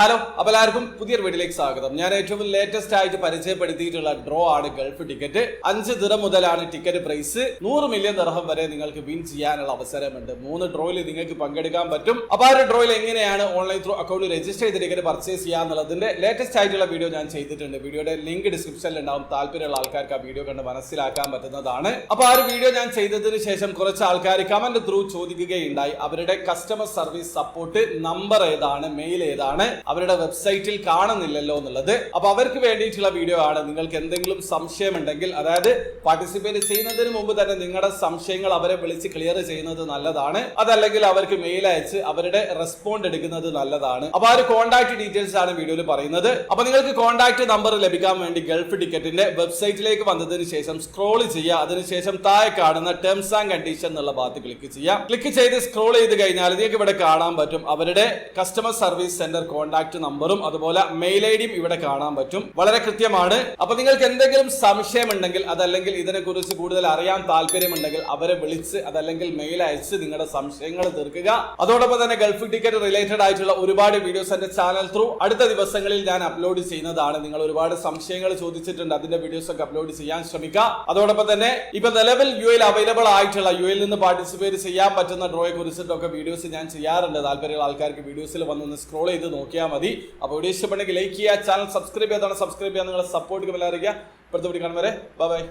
Hello, അപ്പോൾ എല്ലാവർക്കും പുതിയൊരു വീഡിയോയിലേക്ക് സ്വാഗതം. ഞാൻ ഏറ്റവും ലേറ്റസ്റ്റ് ആയിട്ട് പരിചയപ്പെടുത്തിയിട്ടുള്ള ഡ്രോ ആണ് ഗൾഫ് ടിക്കറ്റ്. 5 ദിർഹം മുതലാണ് ടിക്കറ്റ് പ്രൈസ്. 100 മില്യൺ ദിർഹം വരെ നിങ്ങൾക്ക് വിൻ ചെയ്യാനുള്ള അവസരമുണ്ട്. 3 ഡ്രോയിൽ നിങ്ങൾക്ക് പങ്കെടുക്കാൻ പറ്റും. അപ്പോൾ ആ ഒരു ഡ്രോയിൽ എങ്ങനെയാണ് ഓൺലൈൻ ത്രൂ അക്കൗണ്ട് രജിസ്റ്റർ ചെയ്ത് ടിക്കറ്റ് പർച്ചേസ് ചെയ്യാന്നുള്ളതിന്റെ ലേറ്റസ്റ്റ് ആയിട്ടുള്ള വീഡിയോ ഞാൻ ചെയ്തിട്ടുണ്ട്. വീഡിയോയുടെ ലിങ്ക് ഡിസ്ക്രിപ്ഷനിൽ ഉണ്ടാവും. താല്പര്യമുള്ള ആൾക്കാർക്ക് ആ വീഡിയോ കണ്ട് മനസ്സിലാക്കാൻ പറ്റുന്നതാണ്. അപ്പോൾ ആ ഒരു വീഡിയോ ഞാൻ ചെയ്തതിന് ശേഷം കുറച്ച് ആൾക്കാർ കമന്റ് ത്രൂ ചോദിക്കുകയുണ്ടായി, അവരുടെ കസ്റ്റമർ സർവീസ് സപ്പോർട്ട് നമ്പർ ഏതാണ്, മെയിൽ ഏതാണ്, അവരുടെ വെബ്സൈറ്റിൽ കാണുന്നില്ലല്ലോ എന്നുള്ളത്. അപ്പൊ അവർക്ക് വേണ്ടിയിട്ടുള്ള വീഡിയോ ആണ്. നിങ്ങൾക്ക് എന്തെങ്കിലും സംശയം ഉണ്ടെങ്കിൽ, അതായത് പാർട്ടിസിപ്പേറ്റ് ചെയ്യുന്നതിന് മുമ്പ് തന്നെ നിങ്ങളുടെ സംശയങ്ങൾ അവരെ വിളിച്ച് ക്ലിയർ ചെയ്യുന്നത് നല്ലതാണ്. അതല്ലെങ്കിൽ അവർക്ക് മെയിൽ അയച്ച് അവരുടെ റെസ്പോണ്ട് എടുക്കുന്നത് നല്ലതാണ്. അപ്പൊ ആ ഒരു കോൺടാക്ട് ഡീറ്റെയിൽസ് ആണ് വീഡിയോയിൽ പറയുന്നത്. അപ്പൊ നിങ്ങൾക്ക് കോൺടാക്ട് നമ്പർ ലഭിക്കാൻ വേണ്ടി ഗൾഫ് ടിക്കറ്റിന്റെ വെബ്സൈറ്റിലേക്ക് വന്നതിന് ശേഷം സ്ക്രോൾ ചെയ്യുക. അതിനുശേഷം താഴെ കാണുന്ന ടേംസ് ആൻഡ് കണ്ടീഷൻ എന്നുള്ള ഭാഗത്ത് ക്ലിക്ക് ചെയ്യാം. ക്ലിക്ക് ചെയ്ത് സ്ക്രോൾ ചെയ്ത് കഴിഞ്ഞാൽ നിങ്ങൾക്ക് ഇവിടെ കാണാൻ പറ്റും അവരുടെ കസ്റ്റമർ സർവീസ് സെന്റർ കോൺടാക്ട് നമ്പറും അതുപോലെ മെയിൽ ഐ ഡിയും ഇവിടെ കാണാൻ പറ്റും. വളരെ കൃത്യമാണ്. അപ്പൊ നിങ്ങൾക്ക് എന്തെങ്കിലും സംശയം ഉണ്ടെങ്കിൽ, അതല്ലെങ്കിൽ ഇതിനെക്കുറിച്ച് കൂടുതൽ അറിയാൻ താല്പര്യമുണ്ടെങ്കിൽ അവരെ വിളിച്ച് അതല്ലെങ്കിൽ മെയിൽ അയച്ച് നിങ്ങളുടെ സംശയങ്ങൾ തീർക്കുക. അതോടൊപ്പം തന്നെ ഗൾഫ് ടിക്കറ്റ് റിലേറ്റഡ് ആയിട്ടുള്ള ഒരുപാട് വീഡിയോസ് എന്റെ ചാനൽ ത്രൂ അടുത്ത ദിവസങ്ങളിൽ ഞാൻ അപ്ലോഡ് ചെയ്യുന്നതാണ്. നിങ്ങൾ ഒരുപാട് സംശയങ്ങൾ ചോദിച്ചിട്ടുണ്ട്, അതിന്റെ വീഡിയോസ് ഒക്കെ അപ്ലോഡ് ചെയ്യാൻ ശ്രമിക്കുക. അതോടൊപ്പം തന്നെ ഇപ്പൊ നിലവിൽ യുഎയിൽ അവൈലബിൾ ആയിട്ടുള്ള യുഎയിൽ നിന്ന് പാർട്ടിസിപ്പേറ്റ് ചെയ്യാൻ പറ്റുന്ന ഡ്രോയെ കുറിച്ചിട്ടൊക്കെ വീഡിയോസ് ഞാൻ ചെയ്യാറുണ്ട്. താല്പര്യമുള്ള ആൾക്കാർക്ക് വീഡിയോസിൽ വന്നൊന്ന് സ്ക്രോൾ ചെയ്ത് നോക്കിയാൽ മതി. അപ്പോൾ വീഡിയോ ഇഷ്ടപ്പെട്ടെങ്കിൽ ലൈക്ക് ചെയ്യുക, ചാനൽ സബ്സ്ക്രൈബ് ചെയ്യാതാണ് സബ്സ്ക്രൈബ് ചെയ്യാൻ നിങ്ങളെ സപ്പോർട്ട് അറിയിക്കുക. അടുത്ത വീഡിയോ കാണും വരെ ബൈ ബൈ.